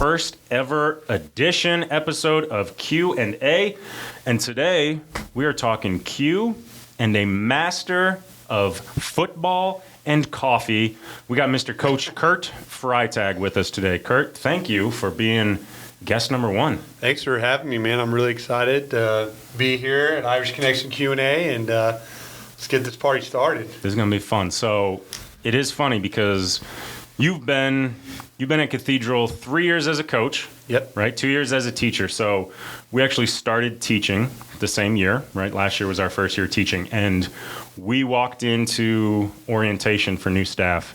first ever episode of Q&A. And today we are talking Q and a master of football and coffee. We got Mr. Coach Kurt Freytag with us today. Kurt, thank you for being guest number one. Thanks for having me, man. I'm really excited to be here at Irish Connection Q&A, and let's get this party started. This is going to be fun. So it is funny because you've been at Cathedral 3 years as a coach. Yep. Right? 2 years as a teacher. So we actually started teaching the same year, right? Last year was our first year teaching. And we walked into orientation for new staff.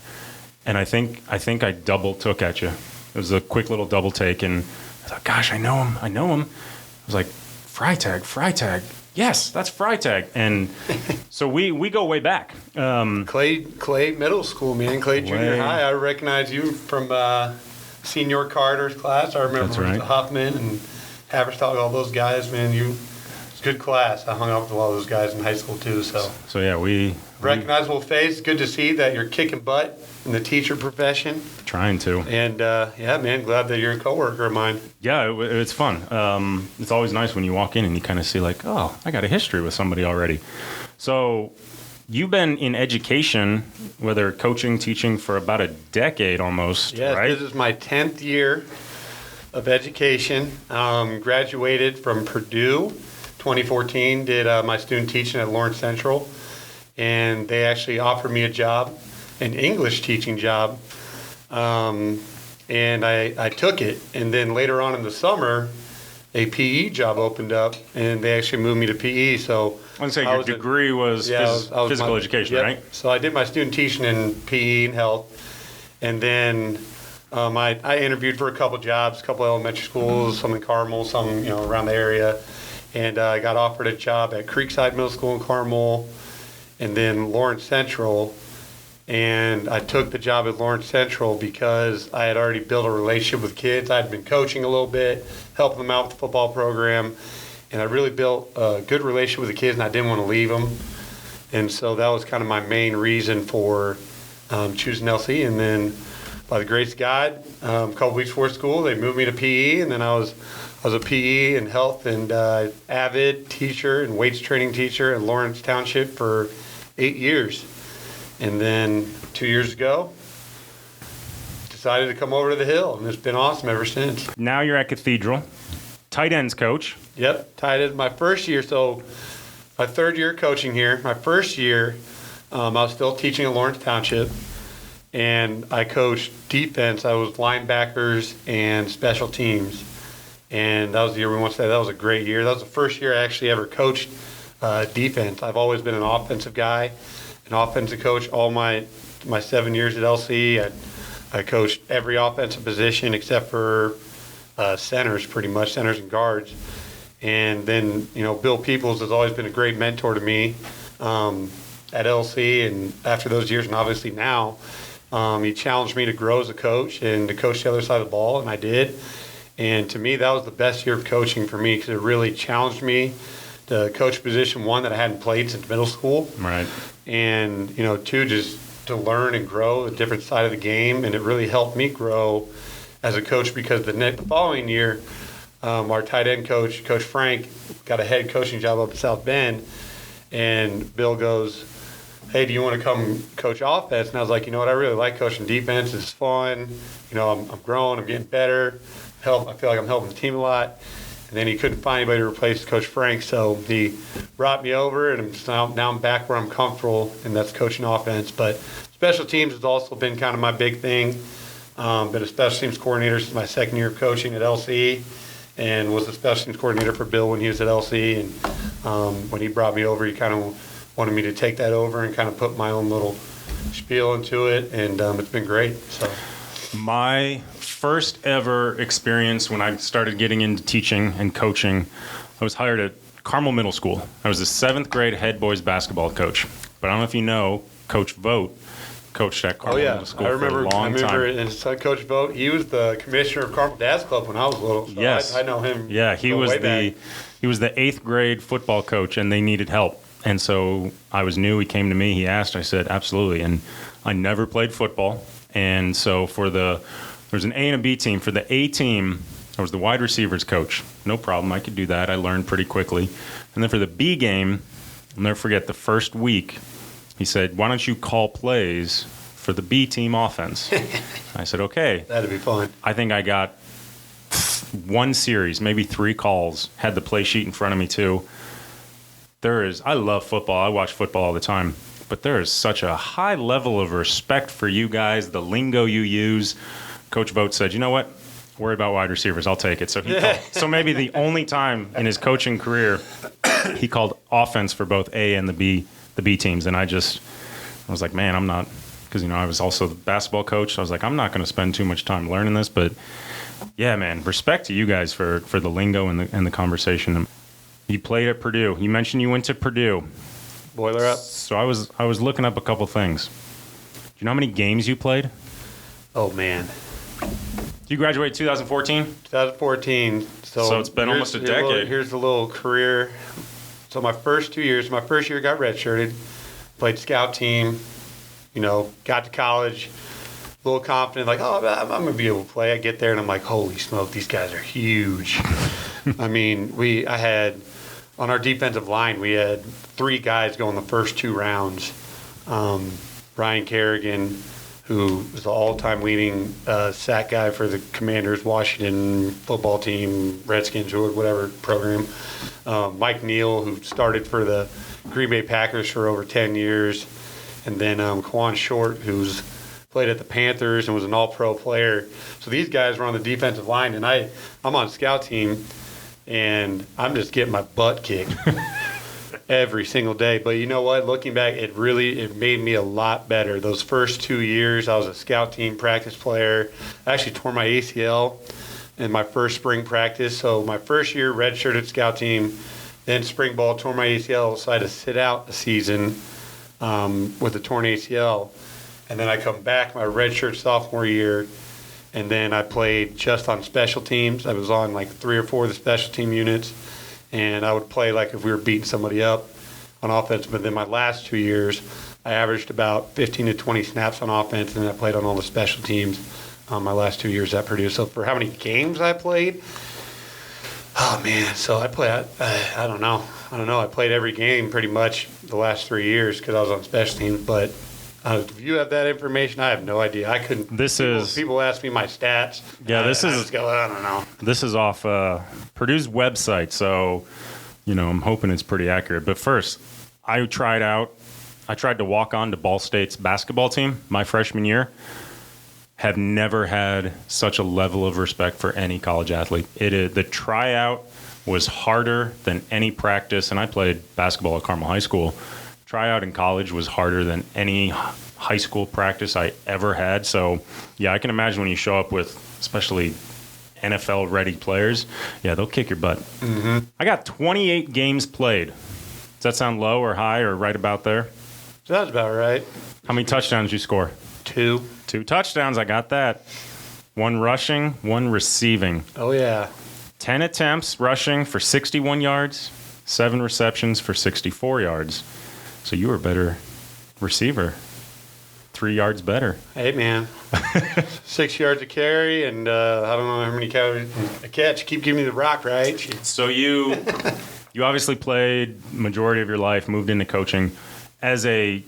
And I think I double took at you. It was a quick little double take. And I thought, gosh, I know him. I was like, Freytag. Yes, that's Freytag. And so we go way back. Clay Middle School, man. Clay Junior High. I recognize you from Senior Carter's class. I remember right. Huffman and Haverstock, all those guys, man. It's a good class. I hung out with a lot of those guys in high school too. So yeah, we recognizable face. Good to see that you're kicking butt in the teacher profession. Trying to. And yeah, man, glad that you're a coworker of mine. Yeah, it's fun. It's always nice when you walk in and you kind of see like, oh, I got a history with somebody already. So you've been in education, whether coaching, teaching, for about a decade almost, yes, right? This is my 10th year of education. Graduated from Purdue 2014, did my student teaching at Lawrence Central, and they actually offered me a job, an English teaching job, and I took it. And then later on in the summer, a PE job opened up, and they actually moved me to PE. So I was going to say your degree was physical education, yep. right? So I did my student teaching in PE and health, and then I interviewed for a couple jobs, a couple elementary schools, some in Carmel, some around the area, and I got offered a job at Creekside Middle School in Carmel, and then Lawrence Central. And I took the job at Lawrence Central because I had already built a relationship with kids. I had been coaching a little bit, helping them out with the football program, and I really built a good relationship with the kids, and I didn't want to leave them. And so that was kind of my main reason for choosing LC. And then by the grace of God, a couple weeks before school, they moved me to PE, and then I was a PE and health and avid teacher and weights training teacher at Lawrence Township for 8 years. And then 2 years ago, decided to come over to the Hill, and it's been awesome ever since. Now you're at Cathedral, tight ends coach. Yep, tight ends. My first year, so my third year coaching here. My first year, I was still teaching at Lawrence Township, and I coached defense. I was linebackers and special teams. And that was the year we want to say that was a great year. That was the first year I actually ever coached defense. I've always been an offensive guy, an offensive coach all my 7 years at LC. I coached every offensive position except for centers, pretty much, centers and guards. And then, Bill Peoples has always been a great mentor to me at LC. And after those years, and obviously now, he challenged me to grow as a coach and to coach the other side of the ball, and I did. And to me, that was the best year of coaching for me because it really challenged me to coach position one that I hadn't played since middle school. Right. And, two, just to learn and grow a different side of the game. And it really helped me grow as a coach because the following year, our tight end coach, Coach Frank, got a head coaching job up at South Bend. And Bill goes, hey, do you want to come coach offense? And I was like, you know what, I really like coaching defense. It's fun. I'm growing. I'm getting better. I feel like I'm helping the team a lot. And then he couldn't find anybody to replace Coach Frank, so he brought me over, and now I'm back where I'm comfortable, and that's coaching offense. But special teams has also been kind of my big thing. Been a special teams coordinator since my second year of coaching at LC, and was a special teams coordinator for Bill when he was at LC. And when he brought me over, he kind of wanted me to take that over and kind of put my own little spiel into it, and it's been great. So my first ever experience when I started getting into teaching and coaching, I was hired at Carmel Middle School. I was a 7th grade head boys basketball coach. But I don't know if you know, Coach Vogt coached at Carmel Middle School for a long time. And Coach Vogt, he was the commissioner of Carmel Dance Club when I was little. So yes. I know him. Yeah, he was the 8th grade football coach, and they needed help. And so I was new. He came to me. He asked. I said, absolutely. And I never played football. And so for the was an A and a B team. For the A team, I was the wide receivers coach. No problem. I could do that. I learned pretty quickly. And then for the B game, I'll never forget the first week, he said, why don't you call plays for the B team offense? I said, okay. That'd be fun. I think I got one series, maybe 3 calls, had the play sheet in front of me too. I love football. I watch football all the time. But there is such a high level of respect for you guys, the lingo you use. Coach Vogt said, you know what? Worry about wide receivers. I'll take it. So so maybe the only time in his coaching career he called offense for both A and the B teams. And I was like, man, I'm not, because, I was also the basketball coach. So I was like, I'm not going to spend too much time learning this. But yeah, man, respect to you guys for the lingo and the conversation. You played at Purdue. You mentioned you went to Purdue. Boiler up. So I was looking up a couple things. Do you know how many games you played? Oh, man. You graduated 2014? 2014. So it's been almost a decade. Here's the little career. So my first 2 years, my first year got redshirted, played scout team, got to college, a little confident, like, oh, I'm going to be able to play. I get there, and I'm like, holy smoke, these guys are huge. I mean, I had, on our defensive line, we had 3 guys go in the first 2 rounds. Brian Kerrigan, who was the all-time leading sack guy for the Commanders, Washington football team, Redskins, or whatever program. Mike Neal, who started for the Green Bay Packers for over 10 years. And then Quan Short, who's played at the Panthers and was an all-pro player. So these guys were on the defensive line, and I'm on scout team, and I'm just getting my butt kicked every single day. But you know what? Looking back, it made me a lot better. Those first 2 years, I was a scout team practice player. I actually tore my ACL in my first spring practice. So my first year, redshirted scout team, then spring ball, tore my ACL, so I had to sit out a season with a torn ACL. And then I come back my redshirt sophomore year, and then I played just on special teams. I was on like 3 or 4 of the special team units, and I would play like if we were beating somebody up on offense. But then my last 2 years, I averaged about 15 to 20 snaps on offense, and I played on all the special teams my last 2 years at Purdue. So for how many games I played, oh, man. So I played, I don't know. I played every game pretty much the last 3 years because I was on special teams, but if you have that information, I have no idea. I couldn't. People ask me my stats. Yeah, I just go, I don't know. This is off Purdue's website, so I'm hoping it's pretty accurate. But first, I tried to walk on to Ball State's basketball team my freshman year. Have never had such a level of respect for any college athlete. The tryout was harder than any practice, and I played basketball at Carmel High School. Tryout in college was harder than any high school practice I ever had. So, yeah, I can imagine when you show up with especially NFL-ready players, yeah, they'll kick your butt. Mm-hmm. I got 28 games played. Does that sound low or high or right about there? Sounds about right. How many touchdowns did you score? 2. 2 touchdowns, I got that. 1 rushing, 1 receiving. Oh, yeah. 10 attempts rushing for 61 yards, 7 receptions for 64 yards. So you were a better receiver. 3 yards better. Hey, man. 6 yards a carry, and I don't know how many carries a catch. Keep giving me the rock, right? So you obviously played majority of your life, moved into coaching as a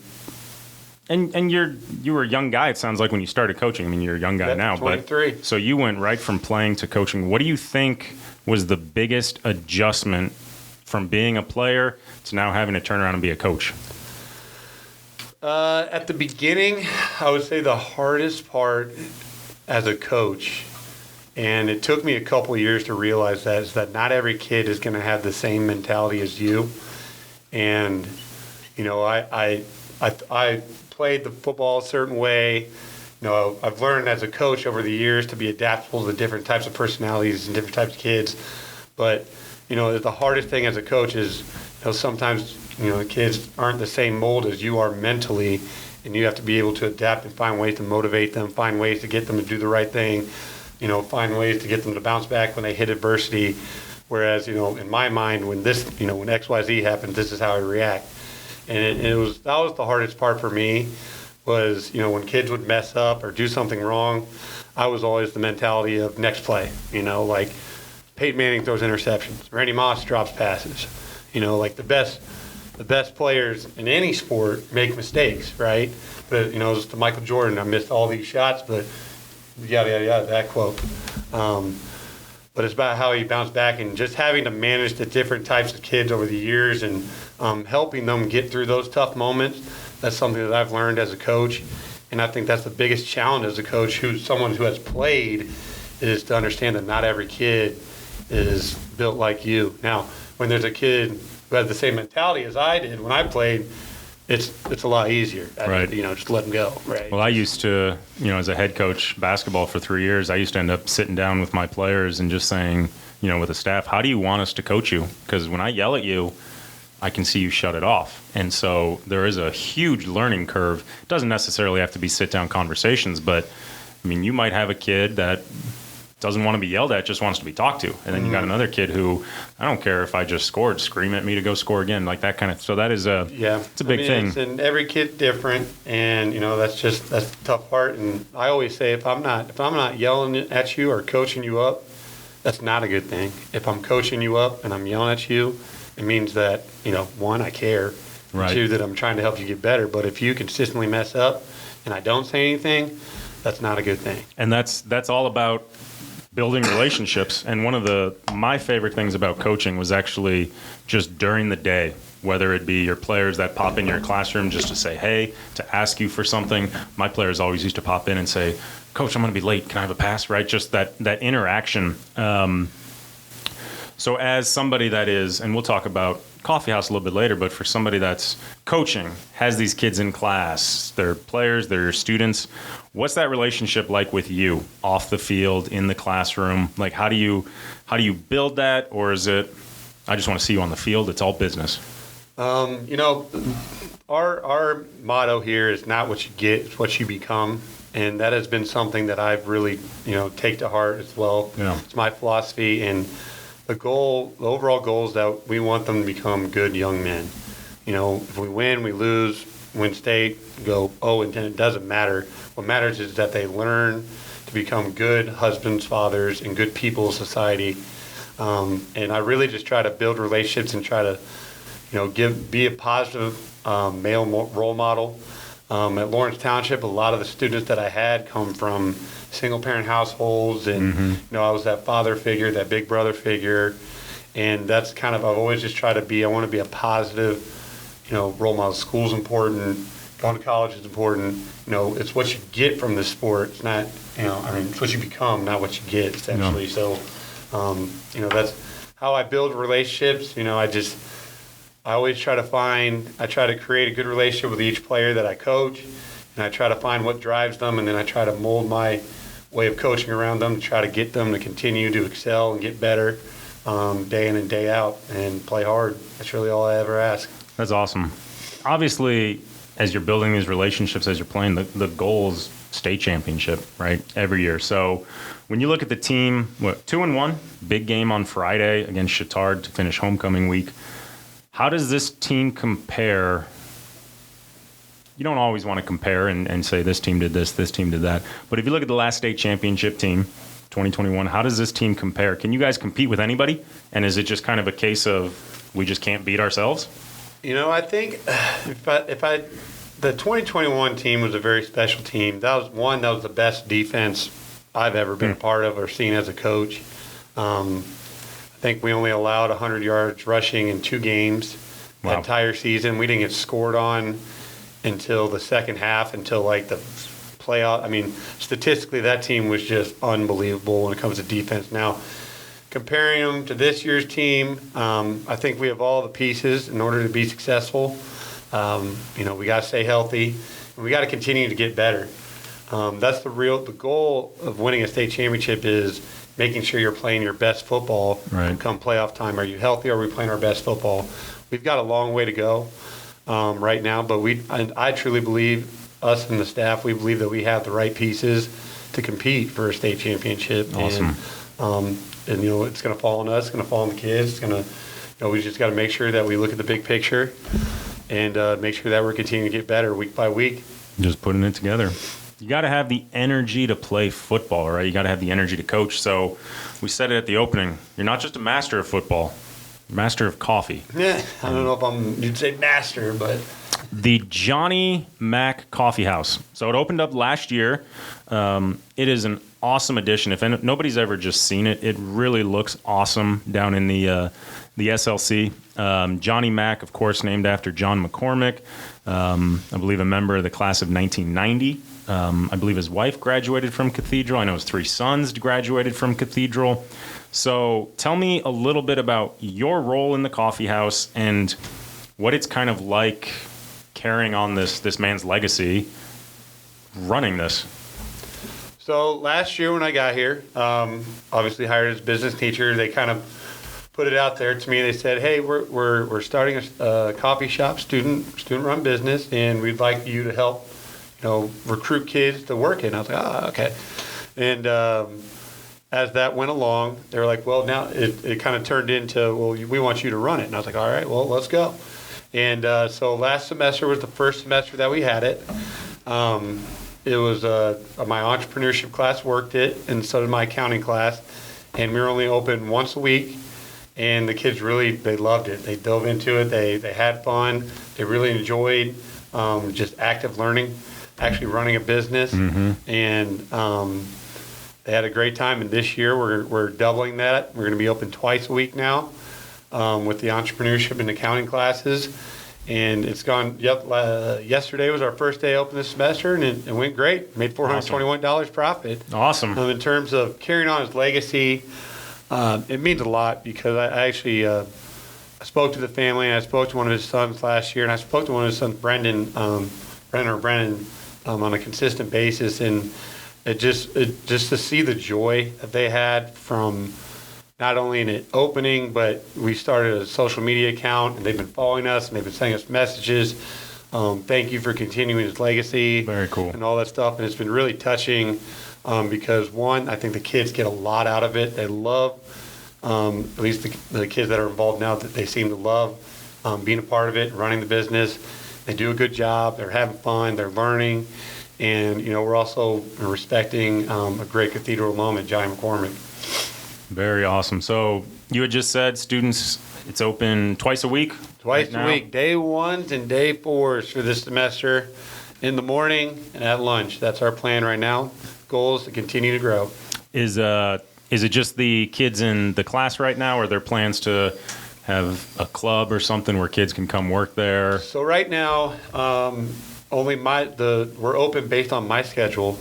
and you were a young guy, it sounds like, when you started coaching. I mean, you're a young guy now. 23. But so you went right from playing to coaching. What do you think was the biggest adjustment from being a player to now having to turn around and be a coach? At the beginning, I would say the hardest part as a coach, and it took me a couple of years to realize that, is that not every kid is going to have the same mentality as you. And, I played the football a certain way. I've learned as a coach over the years to be adaptable to different types of personalities and different types of kids. But, the hardest thing as a coach is, sometimes, the kids aren't the same mold as you are mentally, and you have to be able to adapt and find ways to motivate them, find ways to get them to do the right thing, find ways to get them to bounce back when they hit adversity. Whereas, in my mind, when this, when XYZ happens, this is how I react. And that was the hardest part for me. was, when kids would mess up or do something wrong, I was always the mentality of next play. Like Peyton Manning throws interceptions, Randy Moss drops passes. Like the best players in any sport make mistakes, right? But it was to Michael Jordan, I missed all these shots, but yada yada yada, that quote. But it's about how he bounced back and just having to manage the different types of kids over the years and helping them get through those tough moments. That's something that I've learned as a coach, and I think that's the biggest challenge as a coach, who's someone who has played, is to understand that not every kid is built like you. Now, when there's a kid who has the same mentality as I did when I played, it's a lot easier. Right. Just let them go. Right. Well, I used to, as a head coach basketball for 3 years, I used to end up sitting down with my players and just saying, with the staff, how do you want us to coach you? Because when I yell at you, I can see you shut it off. And so there is a huge learning curve. It doesn't necessarily have to be sit-down conversations, but, you might have a kid that doesn't want to be yelled at, just wants to be talked to. And then you got another kid who, I don't care if I just scored, scream at me to go score again, like that kind of. So that is it's a big thing. And every kid's different, and that's the tough part. And I always say, if I'm not yelling at you or coaching you up, that's not a good thing. If I'm coaching you up and I'm yelling at you, it means that one, I care, right. Two, that I'm trying to help you get better. But if you consistently mess up and I don't say anything, that's not a good thing. And that's all about building relationships. And one of my favorite things about coaching was actually just during the day, whether it be your players that pop in your classroom just to say hey, to ask you for something. My players always used to pop in and say, Coach, I'm going to be late. Can I have a pass? Right? Just that interaction. So as somebody that is, and we'll talk about Coffee House a little bit later, but for somebody that's coaching, has these kids in class, they're players, they're your students, what's that relationship like with you off the field, in the classroom? Like, how do you build that? Or is it, I just want to see you on the field, it's all business? Our motto here is not what you get, it's what you become. And that has been something that I've really, take to heart as well. Yeah. It's my philosophy, and the overall goal is that we want them to become good young men. If we win, we lose, win state, go 0-10, it doesn't matter. What matters is that they learn to become good husbands, fathers, and good people in society. And I really just try to build relationships and try to, be a positive male role model. At Lawrence Township, a lot of the students that I had come from single-parent households, and I was that father figure, that big brother figure, and that's kind of, I've always just tried to be, I want to be a positive, role model. School's important, going to college is important. It's what you get from the sport. It's not, it's what you become, not what you get, essentially. No. So, that's how I build relationships. I always try to create a good relationship with each player that I coach, and I try to find what drives them, and then I try to mold my way of coaching around them to try to get them to continue to excel and get better day in and day out and play hard. That's really all I ever ask. That's awesome. Obviously, as you're building these relationships, as you're playing, the goal is state championship, right, every year. So when you look at the team, 2-1, big game on Friday against Chittard to finish homecoming week. How does this team compare? You don't always want to compare and say this team did this team did that. But if you look at the last state championship team, 2021, how does this team compare? Can you guys compete with anybody? And is it just kind of a case of we just can't beat ourselves? I think the 2021 team was a very special team. That was the best defense I've ever been a part of or seen as a coach. I think we only allowed 100 yards rushing in 2 games that entire season. We didn't get scored on until the second half, until like the playoff. I mean, statistically, that team was just unbelievable when it comes to defense. Now, comparing them to this year's team, I think we have all the pieces in order to be successful. We got to stay healthy, and we got to continue to get better. That's the goal of winning a state championship is making sure you're playing your best football come playoff time. Are you healthy? Are we playing our best football? We've got a long way to go right now, but I truly believe, us and the staff, we believe that we have the right pieces to compete for a state championship. Awesome. And it's going to fall on us. It's going to fall on the kids. It's going to, we just got to make sure that we look at the big picture and make sure that we're continuing to get better week by week. Just putting it together. You got to have the energy to play football, right? You got to have the energy to coach. So we said it at the opening. You're not just a master of football, you're a master of coffee. Yeah, I don't know if you'd say master, but The Johnny Mac Coffee House. So it opened up last year. It is an awesome addition. If nobody's ever just seen it, it really looks awesome down in the SLC. Johnny Mac, of course, named after John McCormick. I believe a member of the class of 1990. I believe his wife graduated from Cathedral. I know his 3 sons graduated from Cathedral. So tell me a little bit about your role in the coffee house and what it's kind of like carrying on this man's legacy, running this. So last year when I got here, obviously hired as business teacher, they kind of put it out there to me. They said, "Hey, we're starting a coffee shop, student run business, and we'd like you to help, recruit kids to work it." And I was like, okay. And as that went along, they were like, "Well, now it kind of turned into, well, we want you to run it." And I was like, "All right, well, let's go." And so last semester was the first semester that we had it. It was my entrepreneurship class worked it, and so did my accounting class. And we were only open once a week, and the kids they loved it. They dove into it. They had fun. They really enjoyed just active learning, actually running a business, and they had a great time. And this year we're doubling that. We're going to be open twice a week now with the entrepreneurship and accounting classes. And it's gone. Yesterday was our first day open this semester, and it went great. Made $421 profit. Awesome. In terms of carrying on his legacy, it means a lot because I actually I spoke to the family, and I spoke to one of his sons last year, and I spoke to one of his sons, Brendan, on a consistent basis, and it just to see the joy that they had from not only in it opening, but we started a social media account, and they've been following us, and they've been sending us messages. Thank you for continuing his legacy. Very cool. And all that stuff. And it's been really touching because, one, I think the kids get a lot out of it. They love, at least the kids that are involved now, that they seem to love being a part of it, running the business. They do a good job. They're having fun. They're learning. And, we're also respecting a great Cathedral alum at Johnny McCormick. Very awesome. So you had just said students, it's open twice a week? Twice a week. Day 1s and day 4s for this semester in the morning and at lunch. That's our plan right now. Goal is to continue to grow. Is it just the kids in the class right now, or are there plans to have a club or something where kids can come work there? So right now, we're open based on my schedule.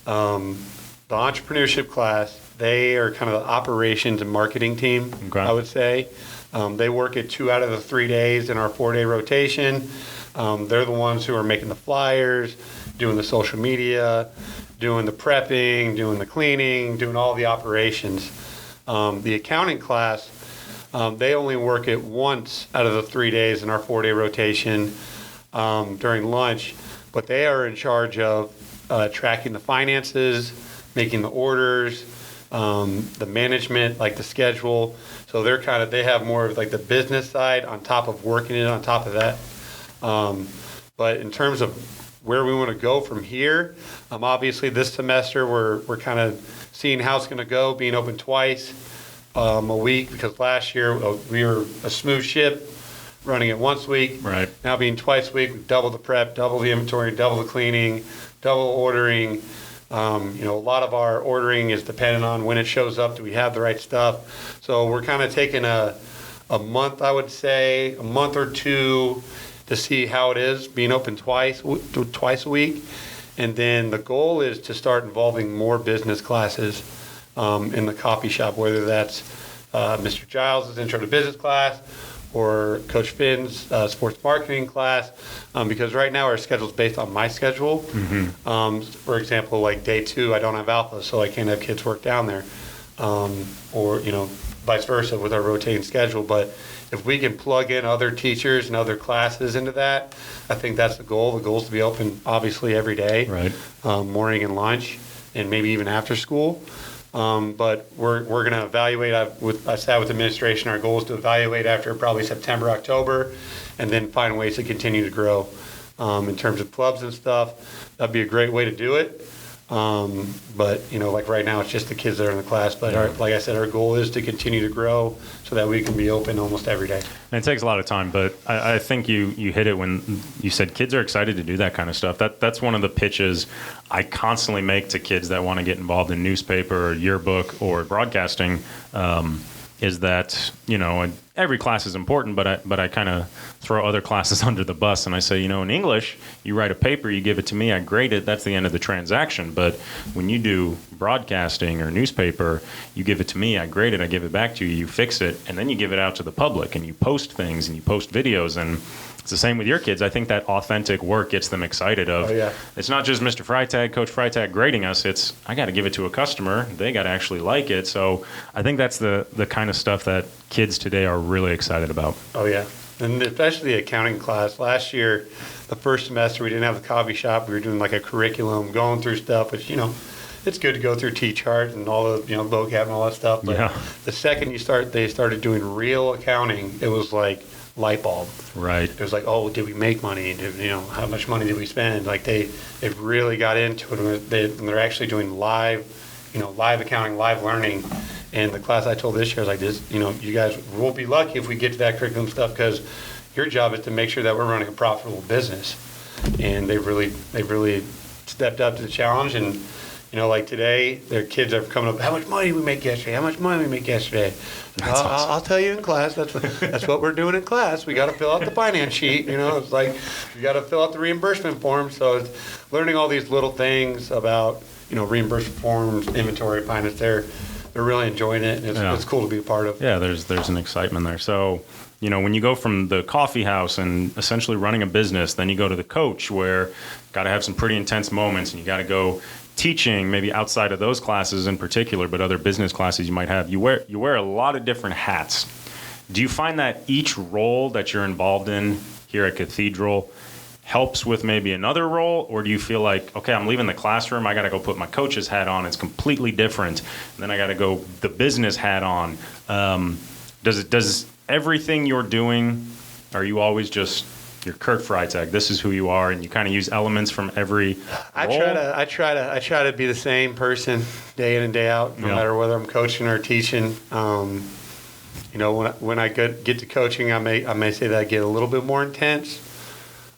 The entrepreneurship class, they are kind of the operations and marketing team, okay. I would say. They work it 2 out of the 3 days in our 4-day rotation. They're the ones who are making the flyers, doing the social media, doing the prepping, doing the cleaning, doing all the operations. The accounting class, they only work it once out of the 3 days in our 4-day rotation during lunch, but they are in charge of tracking the finances, making the orders, the management, like the schedule. So they have more of like the business side on top of working it on top of that. But in terms of where we want to go from here, obviously this semester we're kind of seeing how it's going to go, being open twice a week, because last year we were a smooth ship running it once a week. Right. Now being twice a week, we've doubled the prep, double the inventory, double the cleaning, double ordering. A lot of our ordering is dependent on when it shows up. Do we have the right stuff? So we're kind of taking a month, I would say, a month or two to see how it is being open twice a week. And then the goal is to start involving more business classes in the coffee shop, whether that's Mr. Giles' Intro to Business class or Coach Finn's sports marketing class, because right now our schedule is based on my schedule. Mm-hmm. For example, like day 2, I don't have alpha, so I can't have kids work down there, or vice versa with our rotating schedule. But if we can plug in other teachers and other classes into that, I think that's the goal. The goal is to be open, obviously, every day, right? Morning and lunch, and maybe even after school. But we're going to evaluate. I sat with administration. Our goal is to evaluate after probably September, October, and then find ways to continue to grow in terms of clubs and stuff. That'd be a great way to do it. But, like right now, it's just the kids that are in the class. But like I said, our goal is to continue to grow so that we can be open almost every day. And it takes a lot of time, but I think you hit it when you said kids are excited to do that kind of stuff. That's one of the pitches I constantly make to kids that want to get involved in newspaper or yearbook or broadcasting, is that, every class is important, but I kind of throw other classes under the bus, and I say, in English, you write a paper, you give it to me, I grade it, that's the end of the transaction. But when you do broadcasting or newspaper, you give it to me, I grade it, I give it back to you, you fix it, and then you give it out to the public, and you post things, and you post videos, and it's the same with your kids. I think that authentic work gets them excited of, It's not just Mr. Freytag, Coach Freytag grading us, it's, I got to give it to a customer, they got to actually like it. So I think that's the kind of stuff that kids today are really excited about. Oh, yeah. And especially the accounting class. Last year, the first semester, we didn't have the coffee shop. We were doing like a curriculum, going through stuff, which, it's good to go through T-chart and all the, vocab and all that stuff. But the second they started doing real accounting, it was like light bulb. Right. It was like, oh, did we make money? How much money did we spend? Like they really got into it. And they're actually doing live accounting, live learning. And the class I told this year, I was like, this, you guys will be lucky if we get to that curriculum stuff, because your job is to make sure that we're running a profitable business. And they really stepped up to the challenge. And, like today, their kids are coming up, how much money did we make yesterday? How much money did we make yesterday? Awesome. I'll tell you in class. That's what we're doing in class. We got to fill out the finance sheet. It's like you got to fill out the reimbursement form. So it's learning all these little things about, reimbursement forms, inventory, finance. They're really enjoying it. And it's cool to be a part of. Yeah, there's an excitement there. So, when you go from the coffee house and essentially running a business, then you go to the coach, where got to have some pretty intense moments, and you got to go teaching, maybe outside of those classes in particular, but other business classes you might have. You wear a lot of different hats. Do you find that each role that you're involved in here at Cathedral helps with maybe another role, or do you feel like, okay, I'm leaving the classroom, I got to go put my coach's hat on, it's completely different, and then I got to go the business hat on? Does everything you're doing, are you always just, you're Kurt Freytag, this is who you are, and you kind of use elements from every role? I try to be the same person day in and day out, no matter whether I'm coaching or teaching. When I get to coaching, I may say that I get a little bit more intense.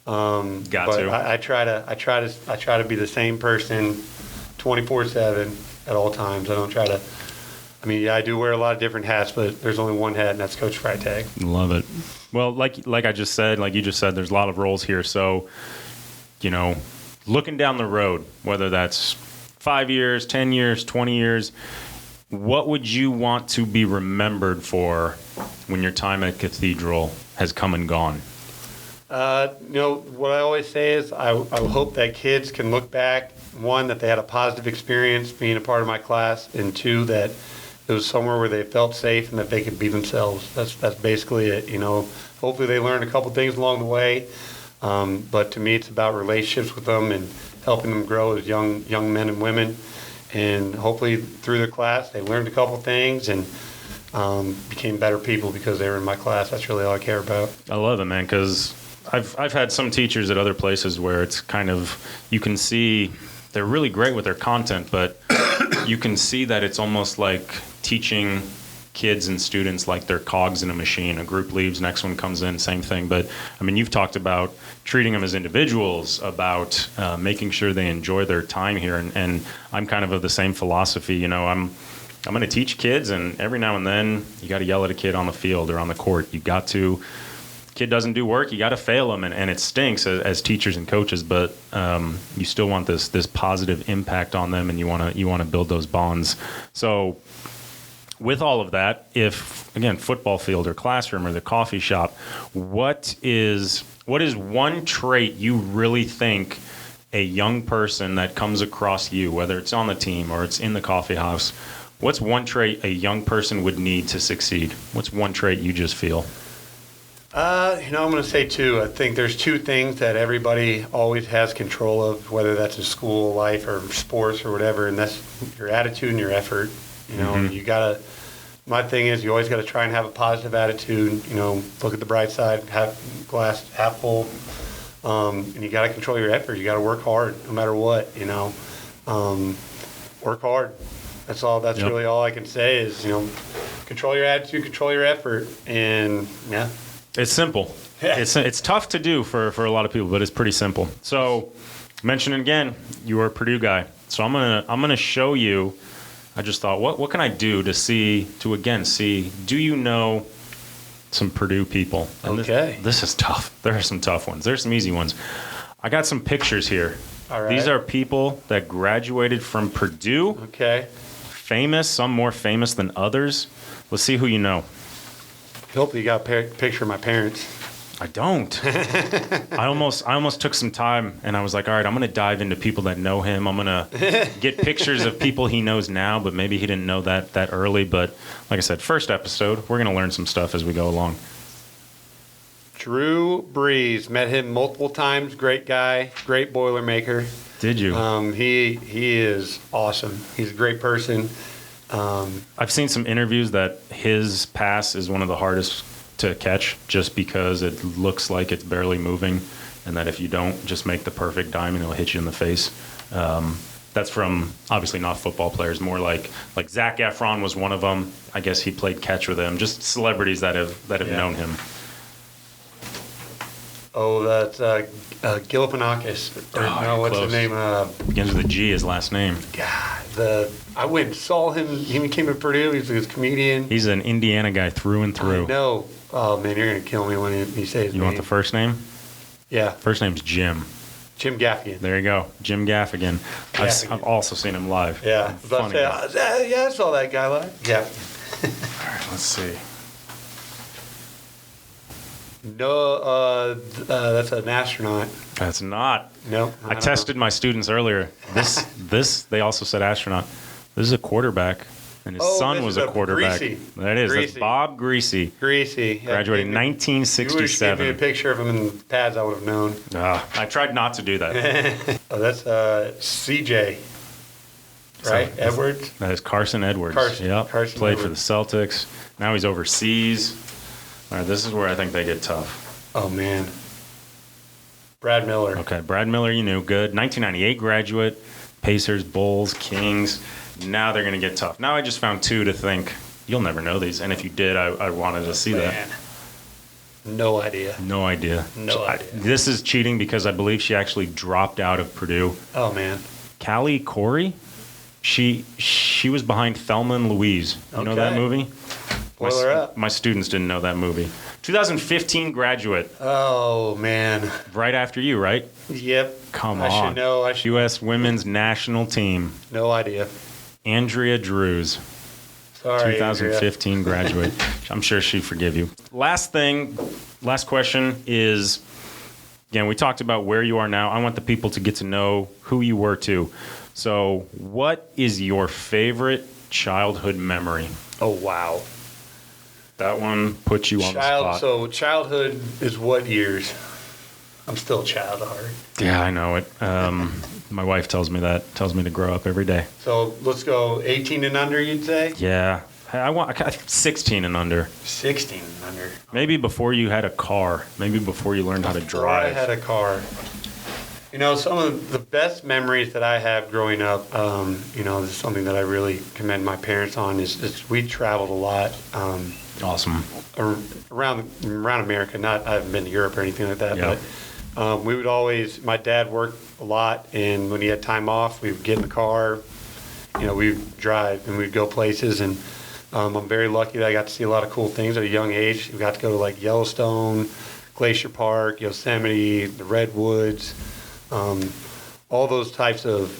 I try to be the same person 24/7 at all times. I don't try to. I do wear a lot of different hats, but there's only one hat, and that's Coach Freytag. Love it. Well, like you just said, there's a lot of roles here. So, looking down the road, whether that's 5 years, 10 years, 20 years, what would you want to be remembered for when your time at Cathedral has come and gone? What I always say is I hope that kids can look back, one, that they had a positive experience being a part of my class, and two, that it was somewhere where they felt safe and that they could be themselves. That's basically it. Hopefully they learned a couple things along the way, but to me it's about relationships with them and helping them grow as young men and women. And hopefully through their class they learned a couple things and became better people because they were in my class. That's really all I care about. I love it, man, because I've had some teachers at other places where it's kind of, you can see they're really great with their content, but you can see that it's almost like teaching kids and students like they're cogs in a machine. A group leaves, next one comes in, same thing. But you've talked about treating them as individuals, about making sure they enjoy their time here, and I'm kind of the same philosophy. I'm going to teach kids, and every now and then you got to yell at a kid on the field or on the court. You got to. Kid doesn't do work, you got to fail them, and it stinks as teachers and coaches, but you still want this positive impact on them, and you want to build those bonds. So with all of that, if again football field or classroom or the coffee shop, what is one trait you really think a young person that comes across you, whether it's on the team or it's in the coffee house, what's one trait a young person would need to succeed? What's one trait you just feel? I'm going to say two. I think there's two things that everybody always has control of, whether that's in school, life, or sports or whatever, and that's your attitude and your effort. You got to, my thing is you always got to try and have a positive attitude, look at the bright side, have glass half full. And you got to control your effort. You got to work hard no matter what, you know. Work hard. That's all. That's really all I can say is, you know, control your attitude, control your effort, and yeah. It's simple. Yeah. It's tough to do for a lot of people, but it's pretty simple. So, mention it again. You are a Purdue guy, so I'm gonna show you. I just thought, what can I do to see? Do you know some Purdue people? And okay. This is tough. There are some tough ones. There's some easy ones. I got some pictures here. All right. These are people that graduated from Purdue. Okay. Famous, some more famous than others. Let's see who you know. Hopefully you got a picture of my parents. I don't. I almost took some time, and I was like, all right, I'm going to dive into people that know him. I'm going to get pictures of people he knows now, but maybe he didn't know that early. But like I said, first episode, we're going to learn some stuff as we go along. Drew Brees. Met him multiple times. Great guy. Great Boilermaker. Did you? He is awesome. He's a great person. I've seen some interviews that his pass is one of the hardest to catch just because it looks like it's barely moving, and that if you don't just make the perfect diamond, it'll hit you in the face. That's from obviously not football players, more like Zac Efron was one of them. I guess he played catch with him. Just celebrities that have known him. Oh, that's Gilipanakis. What's close. his name? Begins with a G, his last name. God, I went and saw him. He became a Purdue. He's a comedian. He's an Indiana guy through and through. I know. Oh, man, you're going to kill me when you say his name. You want the first name? Yeah. First name's Jim. Jim Gaffigan. There you go. Jim Gaffigan. I've also seen him live. Yeah. Funny. I saw that guy live. Yeah. All right, let's see. No, that's an astronaut. That's not. No. I tested my students earlier. This they also said astronaut. This is a quarterback, and his son was a quarterback. Greasy. That is. Greasy. That's Bob Greasy. Greasy. Yeah, Graduated in 1967. You wish you gave me a picture of him in the pads, I would have known. I tried not to do that. Oh, that's CJ. Right? Edwards? That is Carson Edwards. Carson Played Edwards. for the Celtics. Now he's overseas. All right, this is where I think they get tough. Oh, man. Brad Miller. Okay, Brad Miller, you knew. Good. 1998 graduate. Pacers, Bulls, Kings. Now they're going to get tough. Now I just found two to think, you'll never know these. And if you did, I wanted to see that. No idea. No idea. No idea. This is cheating because I believe she actually dropped out of Purdue. Oh, man. Callie Corey? She was behind Thelma and Louise. You know that movie? Boil her up. My students didn't know that movie. 2015 graduate. Oh, man. Right after you, right? Yep. Come on. I should know. U.S. women's national team. No idea. Andrea Drews. Sorry, 2015 Andrea. graduate. I'm sure she'd forgive you. Last question is, again, we talked about where you are now. I want the people to get to know who you were too. So what is your favorite childhood memory? Oh, wow. That one puts you on the spot. So childhood is what years? I'm still a child at heart. Yeah, I know it. My wife tells me to grow up every day. So let's go 18 and under, you'd say? Yeah. I want 16 and under. 16 and under. Maybe before you had a car. Maybe before you learned how to drive. Before I had a car. You know, some of the best memories that I have growing up, you know, this is something that I really commend my parents on, is we traveled a lot. Awesome. Around America. I haven't been to Europe or anything like that, Yeah. but we would always, my dad worked a lot, and when he had time off, we would get in the car, you know, we'd drive and we'd go places, and I'm very lucky that I got to see a lot of cool things at a young age. We got to go to like Yellowstone, Glacier Park, Yosemite, the Redwoods, all those types of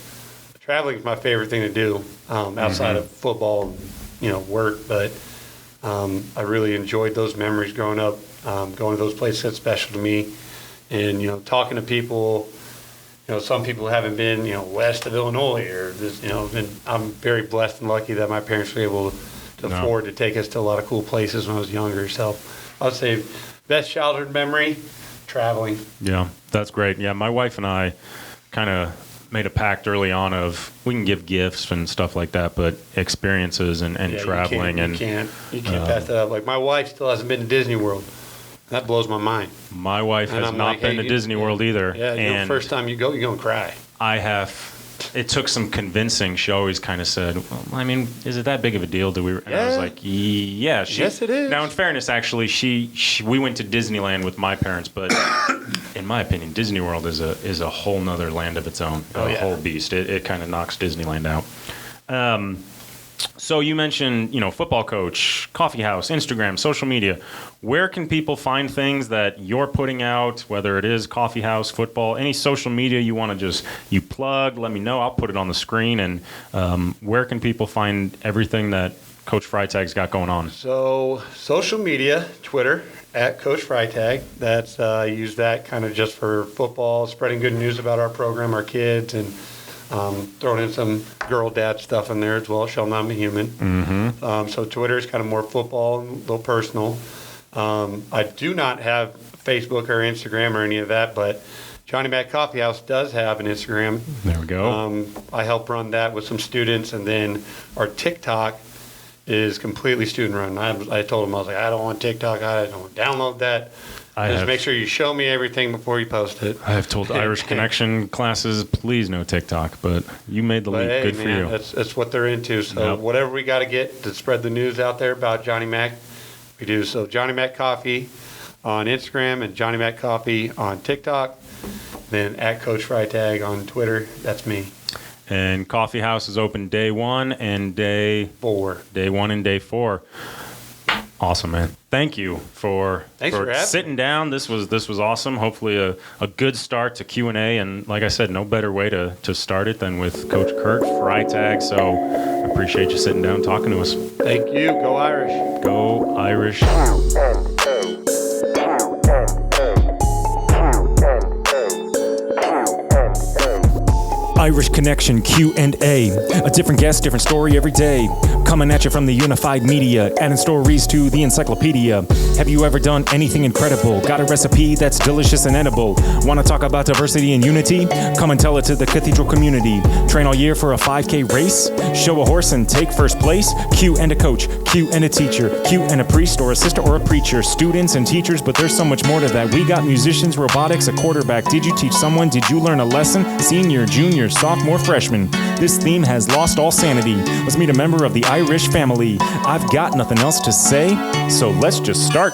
traveling is my favorite thing to do outside of football and, you know, work, but I really enjoyed those memories growing up, going to those places that's special to me, and, you know, talking to people. You know, some people haven't been, you know, west of Illinois or this, you know, and I'm very blessed and lucky that my parents were able to afford to take us to a lot of cool places when I was younger. So I would say best childhood memory, traveling. Yeah, that's great. Yeah, my wife and I kind of made a pact early on of we can give gifts and stuff like that, but experiences and traveling. You can't pass that up. Like my wife still hasn't been to Disney World. That blows my mind. My wife And has I'm not like, been hey, to Disney World either. Yeah, and first time you go, you're going to cry. I have. It took some convincing. She always kind of said, well, I mean, is it that big of a deal? Do we? And I was like, yeah. Yes, it is. Now, in fairness, actually, we went to Disneyland with my parents, but in my opinion, Disney World is a whole nother land of its own, whole beast. It kind of knocks Disneyland out. So you mentioned, football coach, coffee house, Instagram, social media. Where can people find things that you're putting out, whether it is coffee house, football, any social media you want to you plug, let me know. I'll put it on the screen. And where can people find everything that Coach Freytag's got going on? So social media, Twitter, at Coach Freytag. That's use that kind of just for football, spreading good news about our program, our kids, and throwing in some girl dad stuff in there as well. Shall not be human. Mm-hmm. So Twitter is kind of more football, a little personal. I do not have Facebook or Instagram or any of that, but Johnny Mac Coffee House does have an Instagram. There we go. I help run that with some students, and then our TikTok is completely student run. I told them, I was like, I don't want TikTok. I don't want to download that. Just make sure you show me everything before you post it. I have told Irish Connection classes, please no TikTok, but you made the leap. Hey, good man, for you. That's what they're into. So whatever we got to get to spread the news out there about Johnny Mac, we do. So Johnny Mac Coffee on Instagram and Johnny Mac Coffee on TikTok. Then at Coach Freytag on Twitter. That's me. And Coffee House is open day 1 and day 4. Day 1 and day 4. Awesome, man. Thank you for sitting down. This was awesome. Hopefully a good start to Q&A. And like I said, no better way to start it than with Coach Kurt Freytag. So I appreciate you sitting down and talking to us. Thank you. Go Irish. Go Irish. Irish Connection Q&A. A different guest, different story every day. Coming at you from the unified media, adding stories to the encyclopedia. Have you ever done anything incredible? Got a recipe that's delicious and edible? Want to talk about diversity and unity? Come and tell it to the cathedral community. Train all year for a 5K race? Show a horse and take first place? Q and a coach, Q and a teacher, Q and a priest or a sister or a preacher. Students and teachers, but there's so much more to that. We got musicians, robotics, a quarterback. Did you teach someone? Did you learn a lesson? Senior, junior, sophomore, freshman. This theme has lost all sanity. Let's meet a member of the Irish family. I've got nothing else to say, so let's just start.